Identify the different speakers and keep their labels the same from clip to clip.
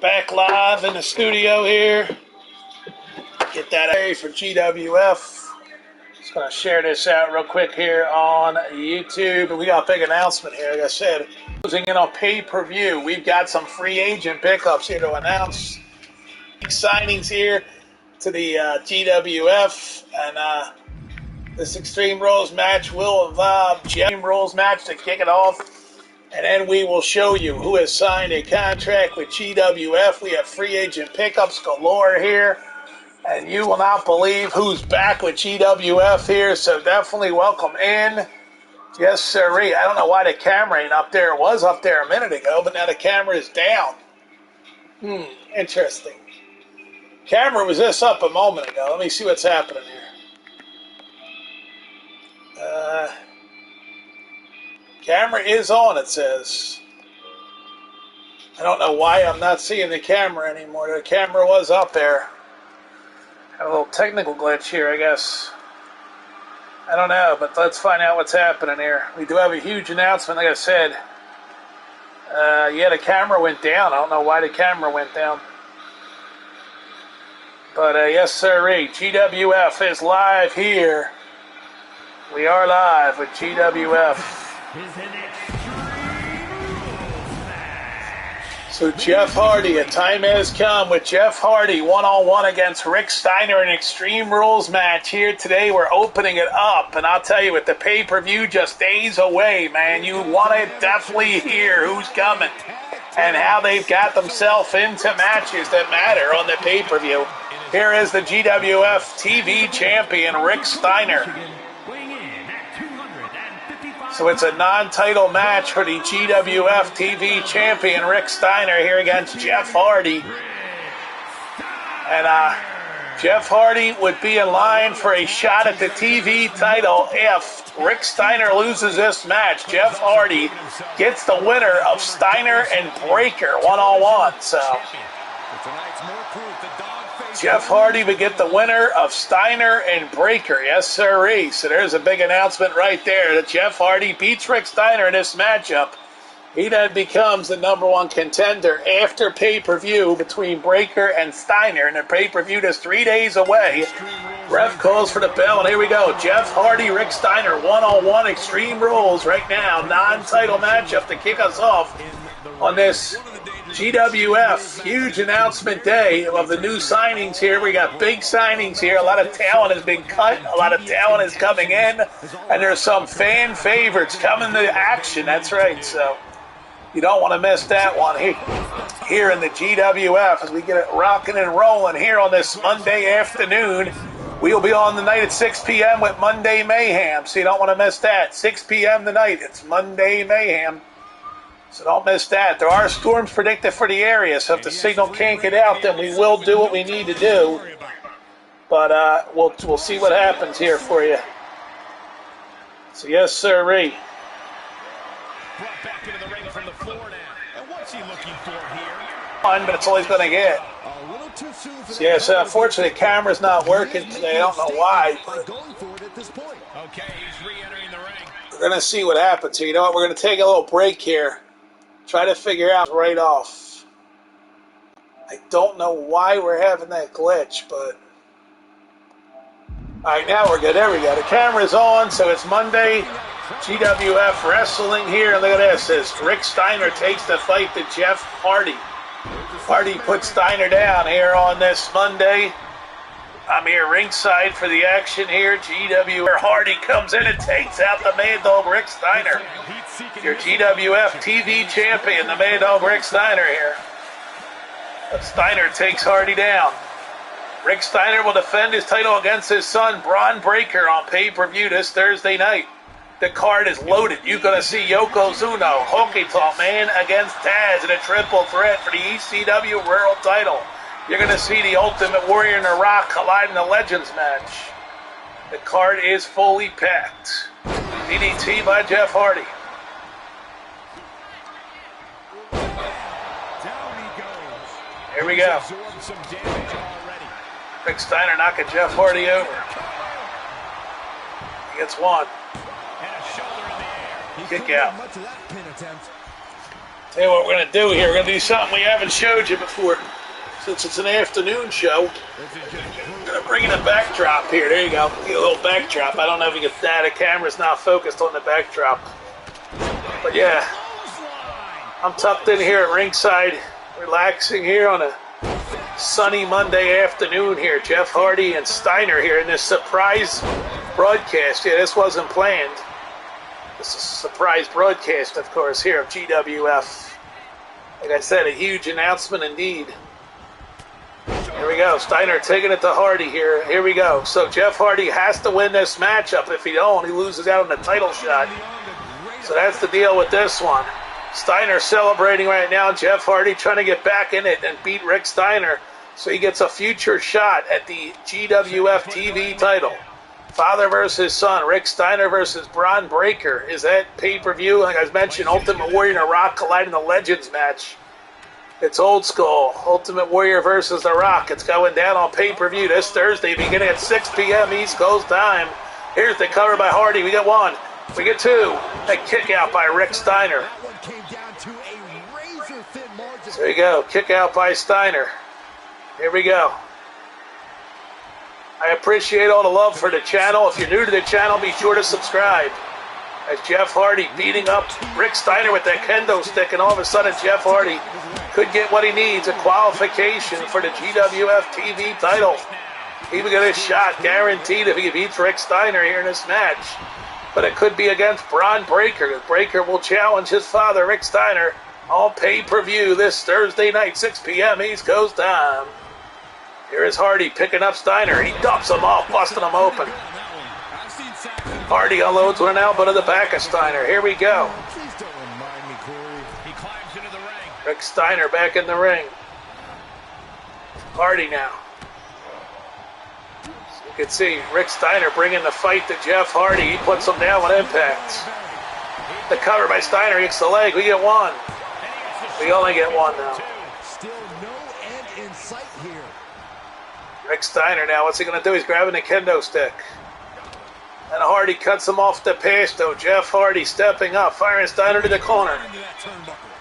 Speaker 1: Back live in the studio here. Get that A for GWF. Just going to share this out real quick here on YouTube. And we got a big announcement here. Like I said, closing in on pay-per-view. We've got some free agent pickups here to announce. Big signings here to the GWF. And this Extreme Rules match will involve Extreme Rules match to kick it off. And then we will show you who has signed a contract with GWF. We have free agent pickups galore here. And you will not believe who's back with GWF here. So definitely welcome in. Yes, sirree. I don't know why the camera ain't up there. It was up there a minute ago, but now the camera is down. Interesting. Camera was this up a moment ago. Let me see what's happening here. Camera is on, it says. I don't know why I'm not seeing the camera anymore. The camera was up there. Had a little technical glitch here, I guess. I don't know, but let's find out what's happening here. We do have a huge announcement, like I said. Yeah, the camera went down. I don't know why the camera went down. But yes, sirree. GWF is live here. We are live with GWF. So Jeff Hardy, a time has come with Jeff Hardy one-on-one against Rick Steiner in an Extreme Rules match here today. We're opening it up, and I'll tell you, with the pay-per-view just days away, man, you want to definitely hear who's coming and how they've got themselves into matches that matter on the pay-per-view. Here is the GWF TV champion, Rick Steiner. So it's a non-title match for the GWF TV champion, Rick Steiner, here against Jeff Hardy. And Jeff Hardy would be in line for a shot at the TV title if Rick Steiner loses this match. Jeff Hardy gets the winner of Steiner and Breaker one-on-one. So Jeff Hardy would get the winner of Steiner and Breaker. Yes, sirree. So there's a big announcement right there that Jeff Hardy beats Rick Steiner in this matchup. He then becomes the #1 contender after pay-per-view between Breaker and Steiner. And the pay-per-view is 3 days away. Ref calls for the bell, and here we go. Jeff Hardy, Rick Steiner, one-on-one Extreme Rules right now. Non-title matchup to kick us off on this GWF huge announcement day of the new signings here. We got big signings here. A lot of talent has been cut. A lot of talent is coming in. And there's some fan favorites coming to action. That's right. So you don't want to miss that one here in the GWF as we get it rocking and rolling here on this Monday afternoon. We'll be on the night at 6 p.m. with Monday Mayhem. So you don't want to miss that. 6 p.m. tonight. It's Monday Mayhem. So don't miss that. There are storms predicted for the area, so if the signal can't get out, then we will do what we need to do. But we'll see what happens here for you. So yes, sirree.
Speaker 2: Back into the ring from the floor now. And what's he looking for here?
Speaker 1: Fun, but it's all he's going to get. So yes, unfortunately, the camera's not working today. I don't know why. But
Speaker 2: okay, he's re-entering the ring.
Speaker 1: We're going to see what happens here. You know what? We're going to take a little break here. Try to figure out right off. I don't know why we're having that glitch, but... Alright, now we're good. There we go. The camera's on, so it's Monday. GWF Wrestling here. Look at this. As Rick Steiner takes the fight to Jeff Hardy. Hardy puts Steiner down here on this Monday. I'm here ringside for the action here. GWF Hardy comes in and takes out the Mad Dog Rick Steiner. Your GWF TV champion, the Mad Dog Rick Steiner here. But Steiner takes Hardy down. Rick Steiner will defend his title against his son, Braun Breaker, on pay-per-view this Thursday night. The card is loaded. You're going to see Yokozuna, Honky Tonk Man against Taz in a triple threat for the ECW World title. You're going to see the Ultimate Warrior and The Rock collide in the Legends match. The card is fully packed. DDT by Jeff Hardy. Here we go. Rick Steiner knocking Jeff Hardy over. He gets one. Kick out. Tell you what we're going to do here. We're going to do something we haven't showed you before. Since it's an afternoon show, I'm going to bring in a backdrop here. There you go. Get a little backdrop. I don't know if you get that. The camera's not focused on the backdrop. But yeah, I'm tucked in here at ringside, relaxing here on a sunny Monday afternoon here. Jeff Hardy and Steiner here in this surprise broadcast. Yeah, this wasn't planned. This is a surprise broadcast, of course, here of GWF. Like I said, a huge announcement indeed. Here we go. Steiner taking it to Hardy here. Here we go. So Jeff Hardy has to win this matchup. If he don't, he loses out on the title shot. So that's the deal with this one. Steiner celebrating right now. Jeff Hardy trying to get back in it and beat Rick Steiner. So he gets a future shot at the GWF TV title. Father versus son. Rick Steiner versus Bron Breakker. Is that pay-per-view? Like I mentioned, Ultimate Warrior and The Rock colliding in the Legends match. It's old school. Ultimate Warrior versus The Rock. It's going down on pay-per-view this Thursday, beginning at 6 p.m. East Coast time. Here's the cover by Hardy. We get one. We get two. A kick out by Rick Steiner. There you go. Kick out by Steiner. Here we go. I appreciate all the love for the channel. If you're new to the channel, be sure to subscribe. As Jeff Hardy beating up Rick Steiner with that kendo stick, and all of a sudden Jeff Hardy could get what he needs, a qualification for the GWF TV title. He would get a shot guaranteed if he beats Rick Steiner here in this match. But it could be against Bron Breakker. Breakker will challenge his father, Rick Steiner, on pay-per-view this Thursday night, 6 p.m. East Coast time. Here is Hardy picking up Steiner. He dumps him off, busting him open. Hardy unloads with an elbow to the back of Steiner. Here we go. Rick Steiner back in the ring. Hardy now. You can see Rick Steiner bringing the fight to Jeff Hardy. He puts him down with impact. The cover by Steiner hits the leg. We get one. We only get one now.
Speaker 2: Still no end in sight here.
Speaker 1: Rick Steiner now, what's he going to do? He's grabbing the kendo stick. And Hardy cuts him off the pass, though. Jeff Hardy stepping up, firing Steiner to the corner.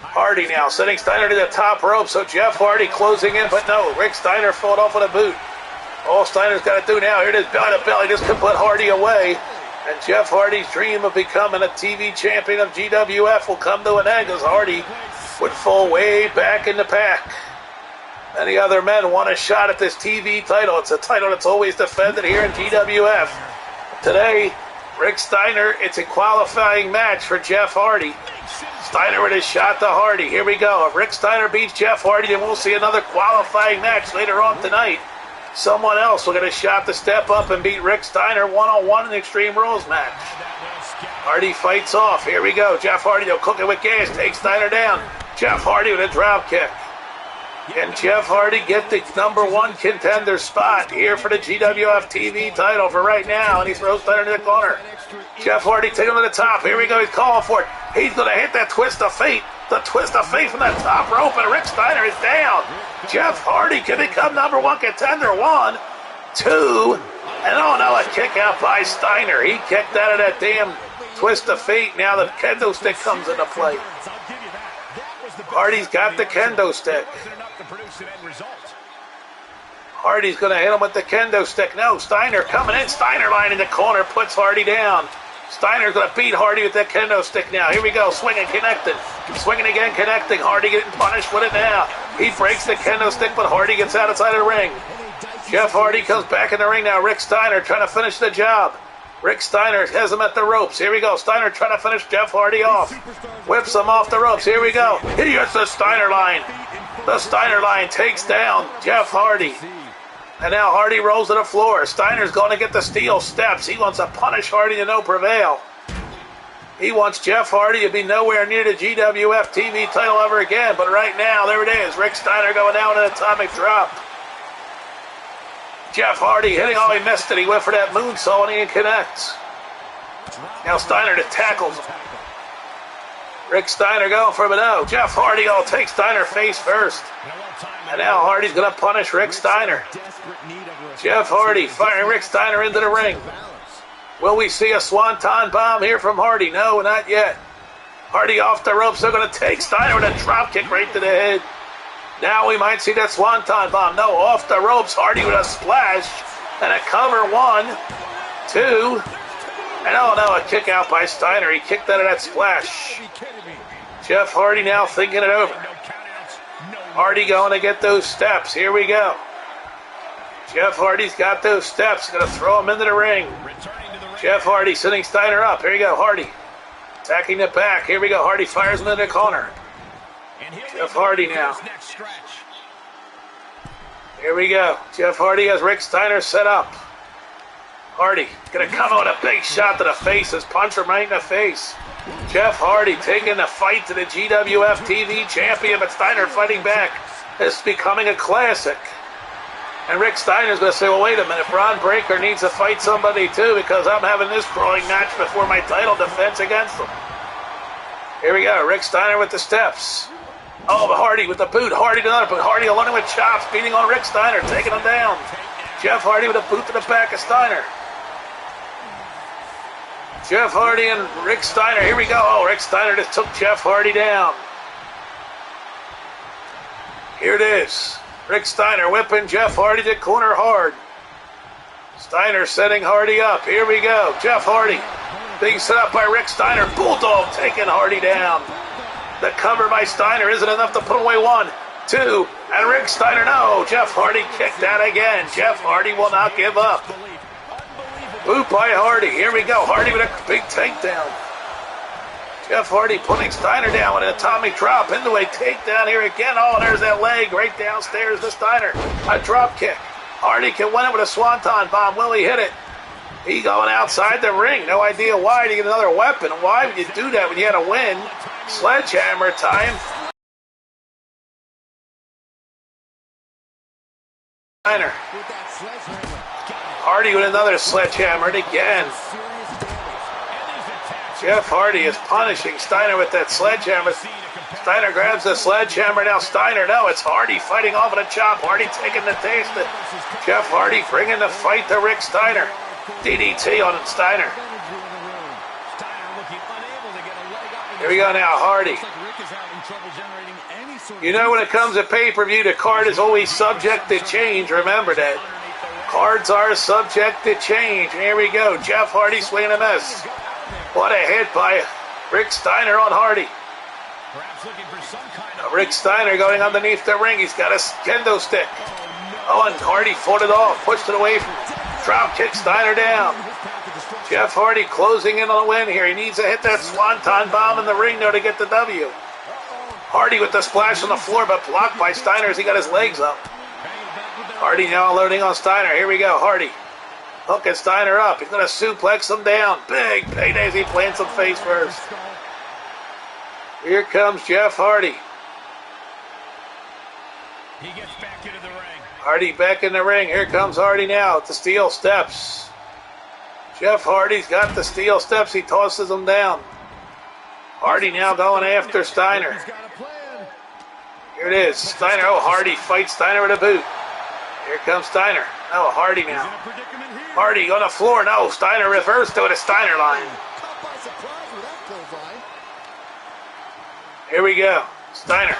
Speaker 1: Hardy now sending Steiner to the top rope, so Jeff Hardy closing in, but no, Rick Steiner fought off with a boot. All Steiner's got to do now, here it is, belly to belly, just could put Hardy away. And Jeff Hardy's dream of becoming a TV champion of GWF will come to an end as Hardy would fall way back in the pack. Many other men want a shot at this TV title. It's a title that's always defended here in GWF. Today, Rick Steiner, it's a qualifying match for Jeff Hardy. Steiner with his shot to Hardy. Here we go. If Rick Steiner beats Jeff Hardy, then we'll see another qualifying match later on tonight. Someone else will get a shot to step up and beat Rick Steiner one-on-one in the Extreme Rules match. Hardy fights off. Here we go. Jeff Hardy, they'll cook it with gas. Takes Steiner down. Jeff Hardy with a drop kick. Can Jeff Hardy get the #1 contender spot here for the GWF TV title for right now? And he throws Steiner to the corner. Jeff Hardy taking him to the top. Here we go. He's calling for it. He's going to hit that twist of fate. The twist of fate from that top rope, and Rick Steiner is down. Jeff Hardy can become #1 contender. 1, 2, and oh no, a kick out by Steiner. He kicked out of that damn twist of fate. Now the kendo stick comes into play. Hardy's got the kendo stick. Hardy's going to hit him with the kendo stick. No, Steiner coming in. Steiner line in the corner, puts Hardy down. Steiner's going to beat Hardy with that kendo stick now. Here we go, swinging, connected. Swinging again, connecting. Hardy getting punished with it now. He breaks the kendo stick, but Hardy gets outside of the ring. Jeff Hardy comes back in the ring now. Rick Steiner trying to finish the job. Rick Steiner has him at the ropes. Here we go. Steiner trying to finish Jeff Hardy off. Whips him off the ropes. Here we go. Here's the Steiner line. The Steiner line takes down Jeff Hardy. And now Hardy rolls to the floor. Steiner's going to get the steel steps. He wants to punish Hardy to no prevail. He wants Jeff Hardy to be nowhere near the GWF TV title ever again. But right now, there it is. Rick Steiner going down with an atomic drop. Jeff Hardy hitting, oh, he missed it. He went for that moonsault and he connects. Now Steiner to tackles him. Rick Steiner going for a no. Jeff Hardy takes Steiner face first. And now Hardy's going to punish Rick Steiner. Jeff Hardy firing Rick Steiner into the ring. Will we see a swanton bomb here from Hardy? No, not yet. Hardy off the ropes. They're going to take Steiner with a drop kick right to the head. Now we might see that swanton bomb. No, off the ropes. Hardy with a splash and a cover. 1, 2, and oh no, a kick out by Steiner. He kicked out of that splash. Jeff Hardy now thinking it over. Hardy going to get those steps. Here we go. Jeff Hardy's got those steps. Going to throw him into the ring. Jeff Hardy sitting Steiner up. Here you go, Hardy. Attacking the back. Here we go. Hardy fires him into the corner. Jeff Hardy now. Here we go. Jeff Hardy has Rick Steiner set up. Hardy going to come out with a big shot to the face. His punch him right in the face. Jeff Hardy taking the fight to the GWF TV champion, but Steiner fighting back. This is becoming a classic. And Rick Steiner's going to say, well, wait a minute, Bron Breakker needs to fight somebody too because I'm having this brawling match before my title defense against him. Here we go, Rick Steiner with the steps. Oh, but Hardy with the boot. Hardy to another boot. Hardy alone with chops, beating on Rick Steiner, taking him down. Jeff Hardy with a boot to the back of Steiner. Jeff Hardy and Rick Steiner. Here we go. Oh, Rick Steiner just took Jeff Hardy down. Here it is. Rick Steiner whipping Jeff Hardy to corner hard. Steiner setting Hardy up. Here we go. Jeff Hardy being set up by Rick Steiner. Bulldog taking Hardy down. The cover by Steiner isn't enough to put away 1, 2, and Rick Steiner. No, Jeff Hardy kicked out again. Jeff Hardy will not give up. Boot by Hardy. Here we go. Hardy with a big takedown. Jeff Hardy putting Steiner down with an atomic drop into a takedown here again. Oh, there's that leg right downstairs to Steiner. A drop kick. Hardy can win it with a swanton bomb. Will he hit it? He going outside the ring. No idea why to get another weapon. Why would you do that when you had a win? Sledgehammer time. Steiner. Hardy with another sledgehammer again. Jeff Hardy is punishing Steiner with that sledgehammer. Steiner grabs the sledgehammer. Now Steiner. No, it's Hardy fighting off with a chop. Hardy taking the taste. Jeff Hardy bringing the fight to Rick Steiner. DDT on Steiner. Here we go now, Hardy. You know, when it comes to pay-per-view, the card is always subject to change. Remember that. Cards are subject to change. Here we go. Jeff Hardy swinging a miss. What a hit by Rick Steiner on Hardy. Rick Steiner going underneath the ring. He's got a kendo stick. Oh, and Hardy fought it off. Pushed it away from him. Drop kick Steiner down. Jeff Hardy closing in on the win here. He needs to hit that swanton bomb in the ring though to get the W. Hardy with the splash on the floor, but blocked by Steiner as he got his legs up. Hardy now loading on Steiner. Here we go. Hardy hooking Steiner up. He's going to suplex him down. Big payday as he plants him face first. Here comes Jeff Hardy.
Speaker 2: He gets back into the ring.
Speaker 1: Hardy back in the ring. Here comes Hardy now with the steel steps. Jeff Hardy's got the steel steps. He tosses them down. Hardy now going after Steiner. Here it is. Steiner. Oh, Hardy fights Steiner with a boot. Here comes Steiner. Oh, Hardy now. Hardy on the floor. No, Steiner reversed to it. A Steiner line. Here we go. Steiner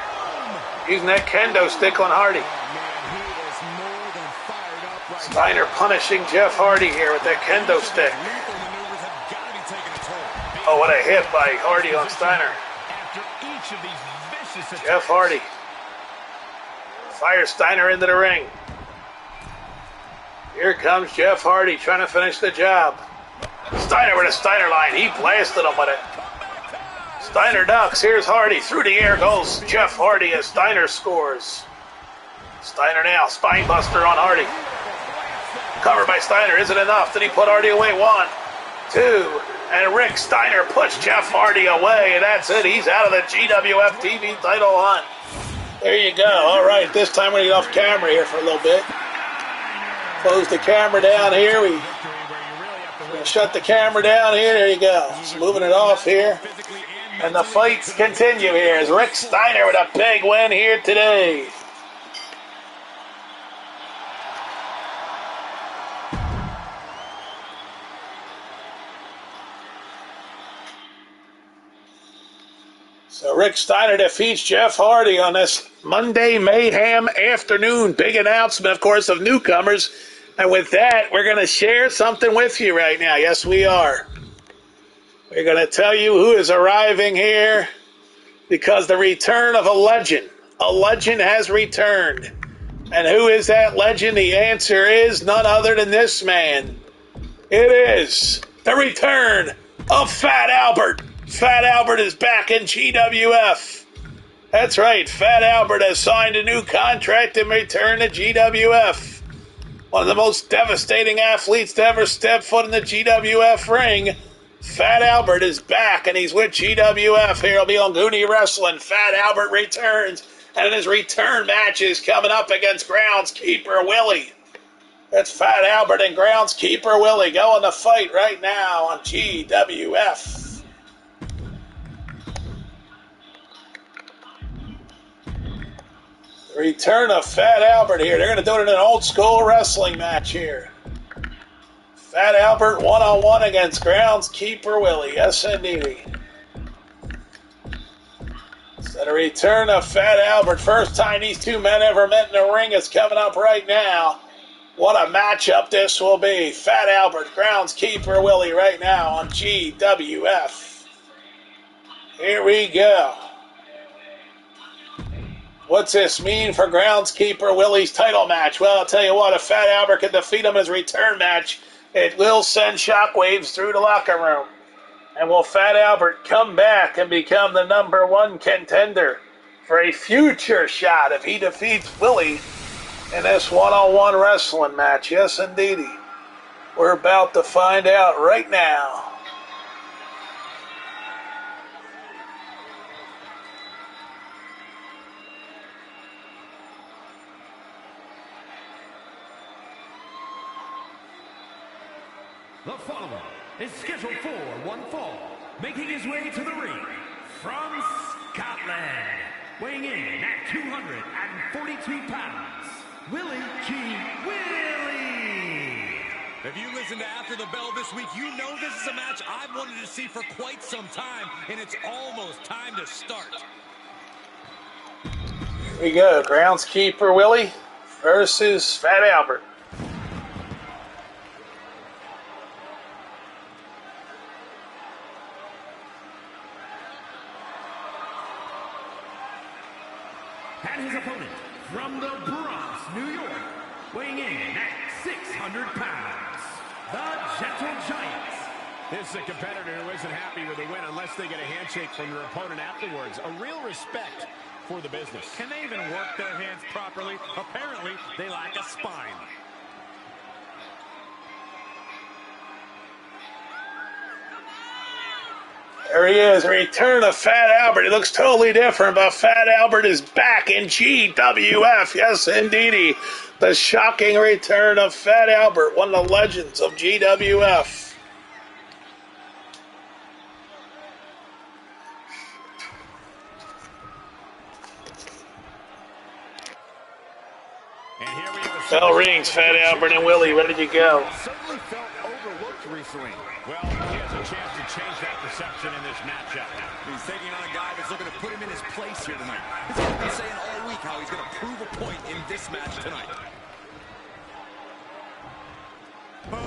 Speaker 1: using that kendo stick on Hardy. Steiner punishing Jeff Hardy here with that kendo stick. Oh, what a hit by Hardy on Steiner. Jeff Hardy fires Steiner into the ring. Here comes Jeff Hardy trying to finish the job. Steiner with a Steiner line. He blasted him with it. Steiner ducks. Here's Hardy. Through the air goes Jeff Hardy as Steiner scores. Steiner now. Spine buster on Hardy. Covered by Steiner. Is it enough? Did he put Hardy away? 1, 2, and Rick Steiner puts Jeff Hardy away. And that's it. He's out of the GWF TV title hunt. There you go. All right. This time we're going to get off camera here for a little bit. Close the camera down here. We're going to shut the camera down here. There you go. Just moving it off here. And the fights continue here as Rick Steiner with a big win here today. Rick Steiner defeats Jeff Hardy on this Monday Mayhem afternoon. Big announcement, of course, of newcomers. And with that, we're going to share something with you right now. Yes, we are. We're going to tell you who is arriving here because the return of a legend. A legend has returned. And who is that legend? The answer is none other than this man. It is the return of Fat Albert. Fat Albert is back in GWF. That's right, Fat Albert has signed a new contract and returned to GWF. One of the most devastating athletes to ever step foot in the GWF ring. Fat Albert is back, and he's with GWF. Here he'll be on Goonie Wrestling. Fat Albert returns, and in his return match is coming up against Groundskeeper Willie. That's Fat Albert and Groundskeeper Willie going to fight right now on GWF. The return of Fat Albert here. They're going to do it in an old school wrestling match here. Fat Albert one-on-one against Groundskeeper Willie. Yes, indeed. So the return of Fat Albert. First time these two men ever met in the ring is coming up right now. What a matchup this will be. Fat Albert, Groundskeeper Willie right now on GWF. Here we go. What's this mean for Groundskeeper Willie's title match? Well, I'll tell you what, if Fat Albert can defeat him in his return match, it will send shockwaves through the locker room. And will Fat Albert come back and become the #1 contender for a future shot if he defeats Willie in this one-on-one wrestling match? Yes, indeedy. We're about to find out right now.
Speaker 2: The following is scheduled for one fall, making his way to the ring from Scotland, weighing in at 242 pounds, Willie G. Willie.
Speaker 3: If you listened to After the Bell this week, you know this is a match I've wanted to see for quite some time, and it's almost time to start.
Speaker 1: Here we go, Groundskeeper Willie versus Fat Albert.
Speaker 2: And his opponent from the Bronx, New York, weighing in at 600 pounds, the Gentle Giant.
Speaker 4: This is a competitor who isn't happy with the win unless they get a handshake from their opponent afterwards. A real respect for the business.
Speaker 2: Can they even work their hands properly? Apparently, they lack a spine.
Speaker 1: There he is, return of Fat Albert. He looks totally different, but Fat Albert is back in GWF. Yes, indeedy. The shocking return of Fat Albert, one of the legends of GWF.
Speaker 2: And here we have
Speaker 1: Bell rings, Fat Albert and Willie, ready to go.
Speaker 2: certainly felt overlooked recently.
Speaker 4: Well, he has a chance to change that perception in this matchup.
Speaker 3: He's taking on a guy that's looking to put him in his place here tonight. He's been saying all week how he's going to prove a point in this match tonight.
Speaker 2: Boom,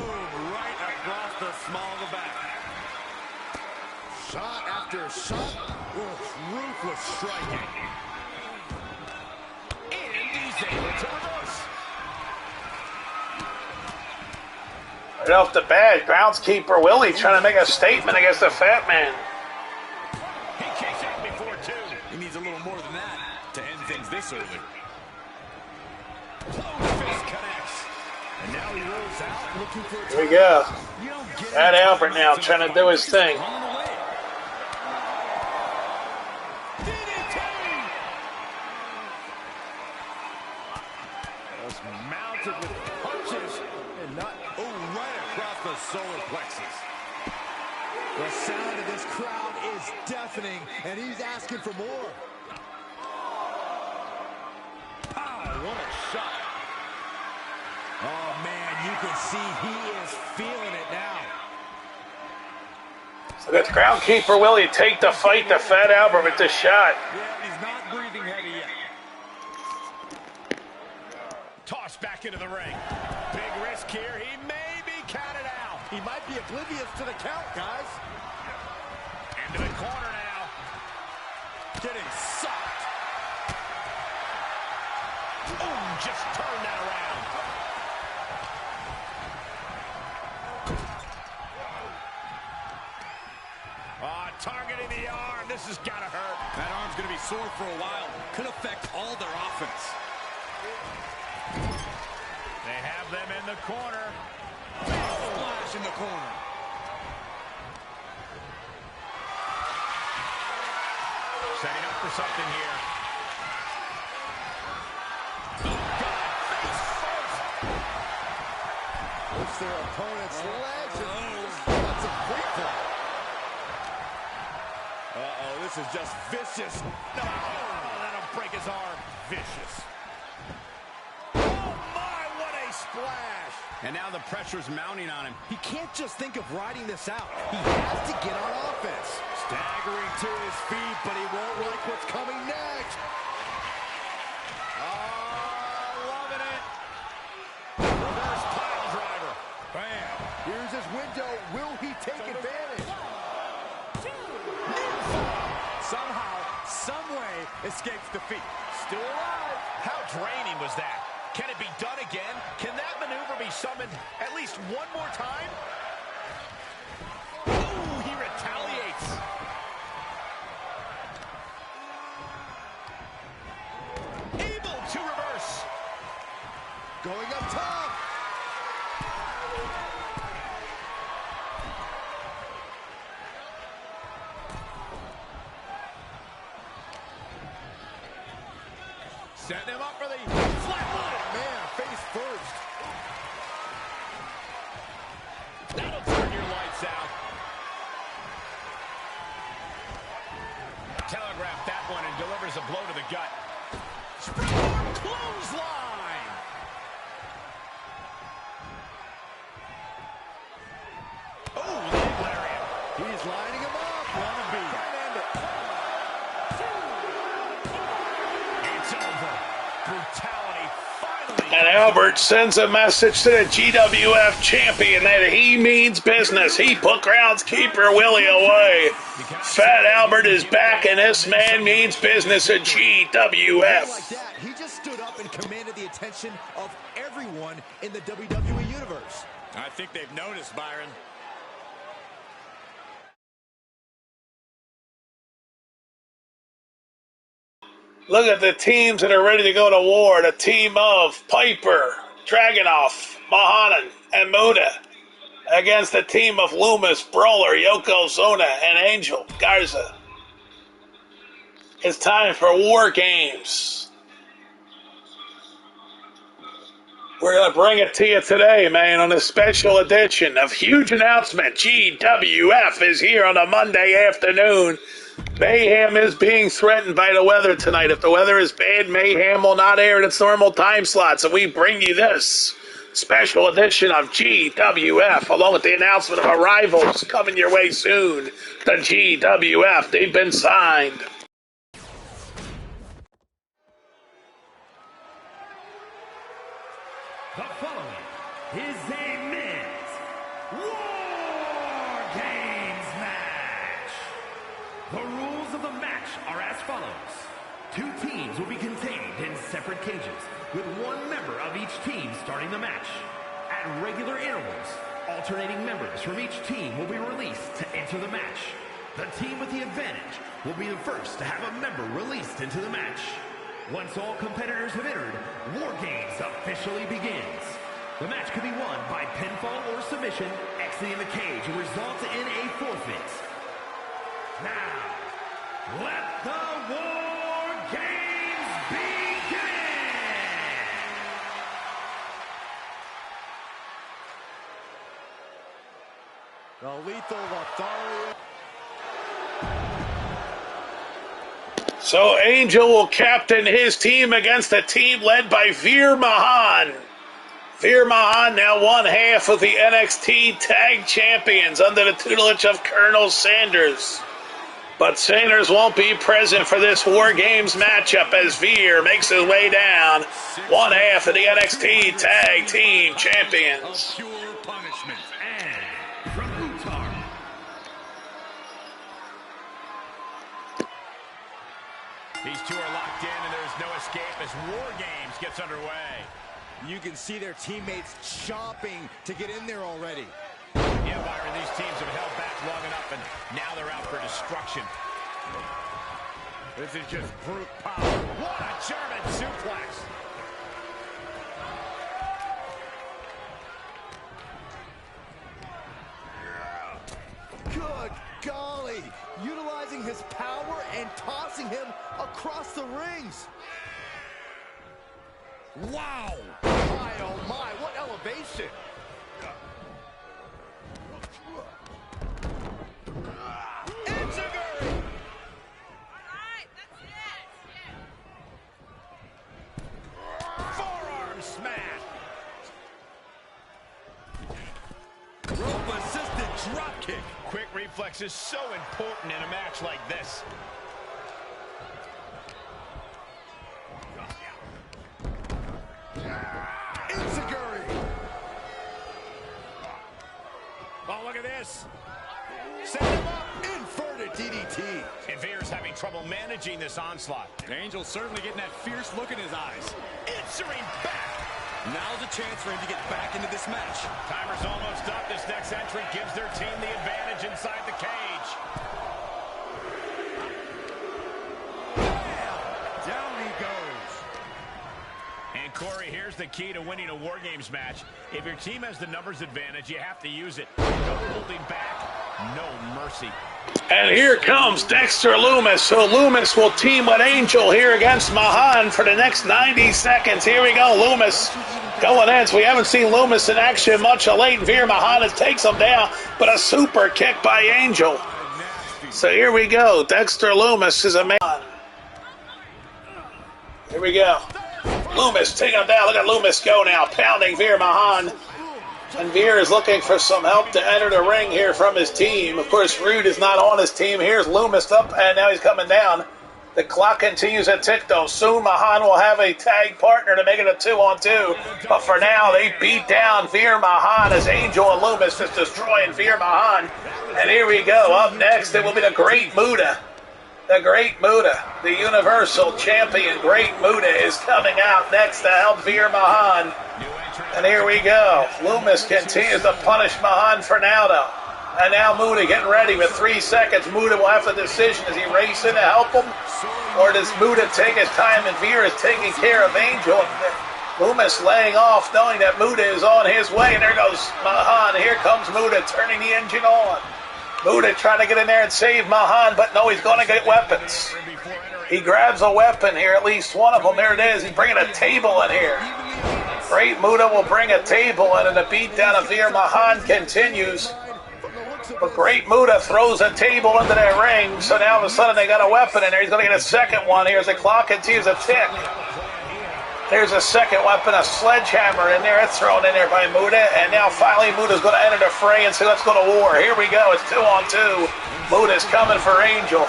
Speaker 2: right across the small of the back.
Speaker 5: Shot after shot. Ruthless striking.
Speaker 2: And he's able to reverse.
Speaker 1: Right off the bat, Groundskeeper Willie trying to make a statement against the Fat Man.
Speaker 2: He kicks out before two.
Speaker 3: He needs a little more than that to end things this early.
Speaker 2: Close fist connects. And now he rolls out looking for a
Speaker 1: Here we go.
Speaker 2: You don't get
Speaker 1: Fat Albert now trying to do his thing.
Speaker 2: Was mounted with punches and not
Speaker 3: Right across the solar plexus.
Speaker 5: The sound of this crowd is deafening, and he's asking for more.
Speaker 2: what a shot.
Speaker 5: Oh, man, you can see he is feeling it now.
Speaker 1: Look at the groundkeeper. Will he take the fight to Fat Albert with this shot?
Speaker 3: Yeah, he's not breathing heavy yet.
Speaker 4: Tossed back into the ring. Big risk here. He may be counted out.
Speaker 5: He might be oblivious to the count, guys.
Speaker 4: Into the corner now.
Speaker 5: Getting sucked.
Speaker 4: Boom, just turn that around. Targeting the arm. This has got to hurt.
Speaker 3: That arm's going to be sore for a while. Could affect all their offense.
Speaker 4: They have them in the corner.
Speaker 3: Flash in the corner.
Speaker 4: Setting up for something here.
Speaker 5: Lifts their opponent's legs and that's a quick play. Uh-oh, this is just vicious.
Speaker 4: No, that'll break his arm. Vicious. Oh, my, what a splash.
Speaker 3: And now the pressure's mounting on him.
Speaker 5: He can't just think of riding this out. He has to get on offense. Staggering to his feet, but he won't like what's coming next.
Speaker 4: Loving it. Reverse pile driver. Bam.
Speaker 5: Here's his window. Will he take advantage?
Speaker 4: Somehow, some way, escapes defeat. Still alive. How draining was that? Can it be done again? Can that maneuver be summoned at least one more time? Ooh, he retaliates. Able to reverse.
Speaker 5: Going up top.
Speaker 4: Setting him up for the flatline.
Speaker 5: Man, face first.
Speaker 4: That'll turn your lights out. Telegraphed that one and delivers a blow to the gut. Springboard clothesline. Oh, leg lariat.
Speaker 5: He's lining him up. Wannabe.
Speaker 4: It's over. Brutality finally.
Speaker 1: And Albert sends a message to the GWF champion that he means business. He put groundskeeper Willie away. Fat Albert is back, and this man means business at GWF.
Speaker 5: Like that, he just stood up and commanded the attention of everyone in the WWE Universe.
Speaker 3: I think they've noticed, Byron.
Speaker 1: Look at the teams that are ready to go to war. The team of Piper, Dragunov, Mahanan, and Muda against the team of Loomis, Brawler, Yokozuna, and Angel Garza. It's time for War Games. We're going to bring it to you today, man, on a special edition of huge announcement. GWF is here on a Monday afternoon. Mayhem is being threatened by the weather tonight. If the weather is bad, Mayhem will not air in its normal time slot. So we bring you this special edition of GWF, along with the announcement of arrivals coming your way soon. The GWF, they've been signed.
Speaker 2: The following is a men's War Games match. The rules of the match are as follows. 2 teams will be contained in separate cages, with 1 member of each team starting the match. At regular intervals, alternating members from each team will be released to enter the match. The team with the advantage will be the first to have a member released into the match. Once all competitors have entered, War Games officially begins. The match can be won by pinfall or submission, exiting the cage and result in a forfeit. Now, let the War Games begin!
Speaker 5: The Lethal Authority.
Speaker 1: So Angel will captain his team against a team led by Veer Mahan. Veer Mahan now one half of the NXT Tag Champions under the tutelage of Colonel Sanders. But Sanders won't be present for this War Games matchup as Veer makes his way down one half of the NXT Tag Team Champions.
Speaker 2: Pure punishment. And from Utah.
Speaker 4: These two are locked in, and there's no escape as War Games gets underway.
Speaker 5: You can see their teammates chomping to get in there already.
Speaker 4: Yeah, Byron, these teams have held back long enough, and now they're out for destruction. This is just brute power. What a German suplex.
Speaker 5: Good golly. Utilizing his power and tossing him across the rings. Wow. My, oh my, what elevation.
Speaker 4: Forearm smash.
Speaker 5: Rope-assisted drop kick.
Speaker 4: Quick reflex is so important in a match like this. Oh, look at this. Set him up.
Speaker 5: Inverted DDT.
Speaker 4: And Veer's having trouble managing this onslaught.
Speaker 5: Angel's certainly getting that fierce look in his eyes.
Speaker 4: Answering back.
Speaker 5: Now's a chance for him to get back into this match.
Speaker 4: Timer's almost up. This next entrant gives their team the advantage inside the cage.
Speaker 5: Bam! Down he goes.
Speaker 4: And Corey, here's the key to winning a War Games match. If your team has the numbers advantage, you have to use it. No holding back, no mercy.
Speaker 1: And here comes Dexter Lumis. So Lumis will team with Angel here against Mahan for the next 90 seconds. Here we go, Lumis going in. So we haven't seen Lumis in action much of late. Veer Mahan takes him down, but a super kick by Angel. So here we go. Dexter Lumis is a man. Here we go. Lumis taking him down. Look at Lumis go now, pounding Veer Mahan. And Veer is looking for some help to enter the ring here from his team. Of course, Rude is not on his team. Here's Lumis up, and now he's coming down. The clock continues to tick, though. Soon Mahan will have a tag partner to make it a 2-on-2. But for now, they beat down Veer Mahan as Angel and Lumis is destroying Veer Mahan. And here we go. Up next, it will be the Great Muta. The Great Muta, the Universal Champion Great Muta, is coming out next to help Veer Mahan. And here we go. Lumis continues to punish Mahan for now, though. And now Muta getting ready with 3 seconds. Muta will have the decision. Is he racing to help him? Or does Muta take his time and Veer is taking care of Angel? Lumis laying off, knowing that Muta is on his way. And there goes Mahan. Here comes Muta, turning the engine on. Muta trying to get in there and save Mahan, but no, he's going to get weapons. He grabs a weapon here, at least one of them. There it is. He's bringing a table in here. Great Muta will bring a table in, and the beatdown of Veer Mahan continues. But Great Muta throws a table into their ring, so now all of a sudden they got a weapon in there. He's going to get a second one here as the clock continues to tick. There's a second weapon, a sledgehammer in there. It's thrown in there by Muta, and now finally Muta's going to enter the fray and say, let's go to war. Here we go. It's 2-on-2. Muta's coming for Angel.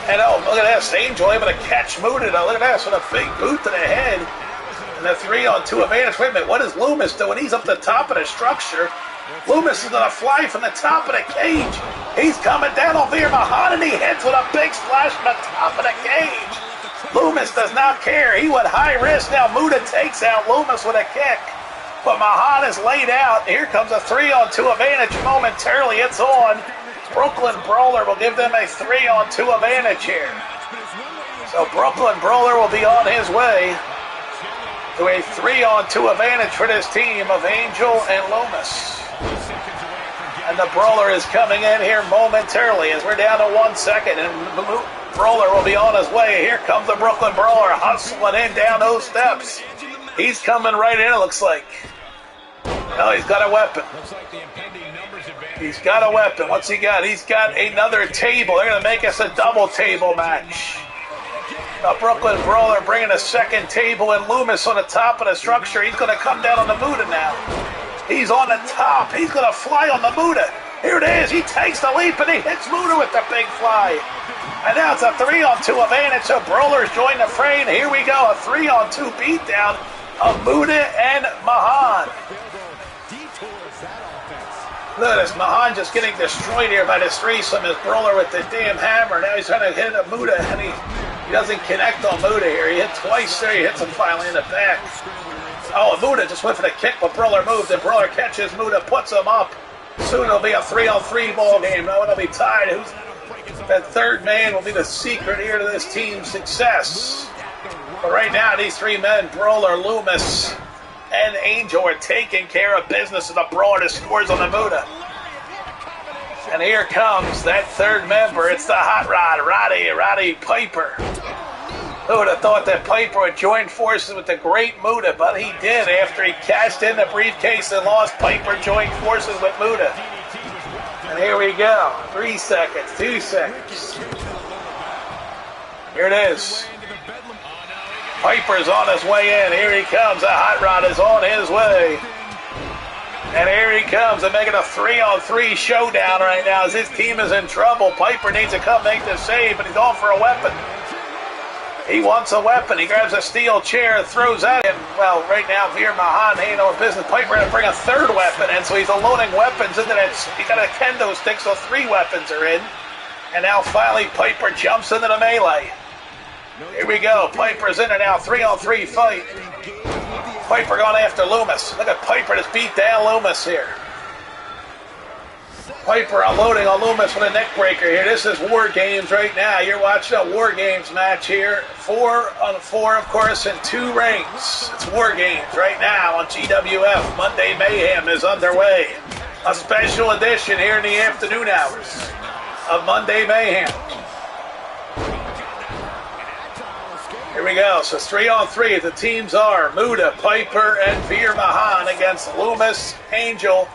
Speaker 1: And oh, look at this. Angel able to catch Muta, though. Look at this with a big boot to the head. And the 3-on-2 advantage. Wait a minute, what is Lumis doing? He's up the top of the structure. Lumis is going to fly from the top of the cage. He's coming down on Veer Mahan, and he hits with a big splash from the top of the cage. Lumis does not care. He went high risk. Now Muta takes out Lumis with a kick. But Mahan is laid out. Here comes a 3-on-2 advantage momentarily. It's on. Brooklyn Brawler will give them a 3-on-2 advantage here. So Brooklyn Brawler will be on his way to a 3-on-2 advantage for this team of Angel and Lumis. And the Brawler is coming in here momentarily as we're down to 1 second. And Brawler will be on his way. Here comes the Brooklyn Brawler hustling in down those steps. He's coming right in, it looks like. No, he's got a weapon. He's got a weapon. What's he got? He's got another table. They're going to make us a double table match. A Brooklyn Brawler bringing a second table, and Loomis on the top of the structure. He's going to come down on the Muda now. He's on the top. He's going to fly on the Muda. Here it is. He takes the leap, and he hits Muda with the big fly. And now it's a 3-on-2 advantage, so Brawlers join the fray. And here we go, a 3-on-2 beatdown of Muda and Mahan. Look at this, Mahan just getting destroyed here by this threesome. His Brawler with the damn hammer. Now he's trying to hit a Muda, and he doesn't connect on Muda here. He hit twice there. He hits him finally in the back. Oh, Muda just went for the kick, but Brawler moved. And Brawler catches Muda, puts him up. Soon it'll be a 3-on-3 ball game. Now it'll be tied. That third man will be the secret here to this team's success. But right now, these three men, Brawler, Loomis, and Angel, are taking care of business as the Brawler scores on the Muda. And here comes that third member. It's the Hot Rod, Roddy Piper. Who would have thought that Piper would join forces with the great Muda, but he did. After he cashed in the briefcase and lost, Piper joined forces with Muda. And here we go. 3 seconds, 2 seconds. Here it is. Piper's on his way in. Here he comes. The Hot Rod is on his way. And here he comes. They're making a 3-on-3 showdown right now as his team is in trouble. Piper needs to come make the save, but he's going for a weapon. He wants a weapon. He grabs a steel chair and throws at him. Well, right now, Veer Mahan ain't no business. Piper had to bring a third weapon in, so he's loading weapons into that. He got a kendo stick, so 3 weapons are in. And now finally, Piper jumps into the melee. Here we go. Piper's in it now. 3-on-3 fight. Piper going after Loomis. Look at Piper just beat down Loomis here. Piper unloading on Loomis with a neck breaker here. This is War Games right now. You're watching a War Games match here. 4-on-4, of course, in 2 rings. It's War Games right now on GWF. Monday Mayhem is underway. A special edition here in the afternoon hours of Monday Mayhem. Here we go. So 3-on-3. The teams are Muda, Piper, and Veer Mahan against Loomis, Angel.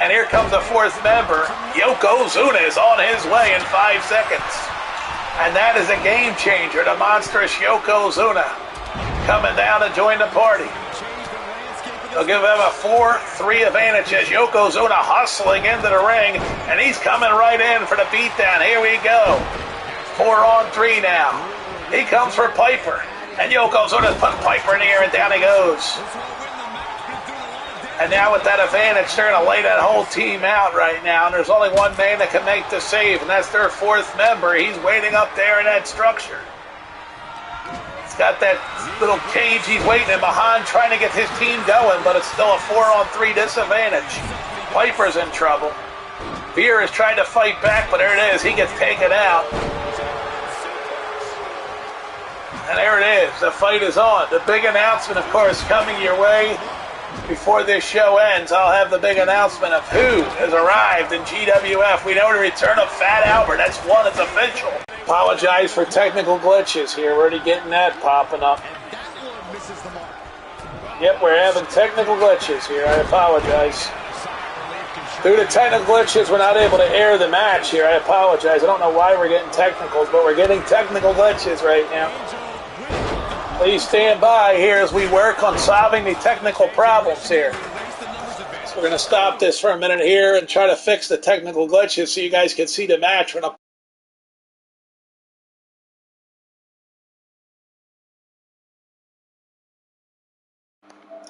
Speaker 1: And here comes the 4th member. Yokozuna is on his way in 5 seconds. And that is a game changer. The monstrous Yokozuna coming down to join the party. They'll give them a 4-3 advantage as Yokozuna hustling into the ring. And he's coming right in for the beatdown. Here we go. 4-on-3 now. He comes for Piper. And Yokozuna's putting Piper in the air, and down he goes. And now with that advantage, they're going to lay that whole team out right now. And there's only one man that can make the save, and that's their 4th member. He's waiting up there in that structure. He's got that little cage he's waiting in behind, trying to get his team going, but it's still a 4-on-3 disadvantage. Piper's in trouble. Veer is trying to fight back, but there it is. He gets taken out. And there it is. The fight is on. The big announcement, of course, coming your way. Before this show ends, I'll have the big announcement of who has arrived in GWF. We know the return of Fat Albert. That's one. It's official. Apologize for technical glitches here. We're already getting that popping up. Yep, we're having technical glitches here. I apologize. Due to technical glitches, we're not able to air the match here. I apologize. I don't know why we're getting technicals, but we're getting technical glitches right now. Please stand by here as we work on solving the technical problems here. So we're going to stop this for a minute here and try to fix the technical glitches so you guys can see the match. All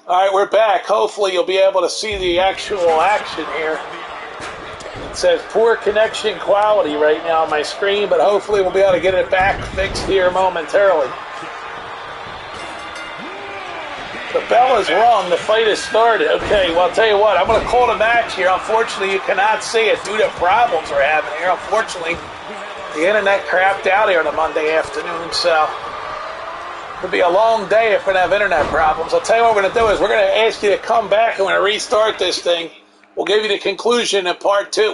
Speaker 1: right, we're back. Hopefully you'll be able to see the actual action here. It says poor connection quality right now on my screen, but hopefully we'll be able to get it back fixed here momentarily. The bell is rung. The fight has started. Okay, well, I'll tell you what. I'm going to call the match here. Unfortunately, you cannot see it due to problems we're having here. Unfortunately, the internet crapped out here on a Monday afternoon, so it'll be a long day if we're going to have internet problems. I'll tell you what we're going to do is we're going to ask you to come back and we're going to restart this thing. We'll give you the conclusion in part 2.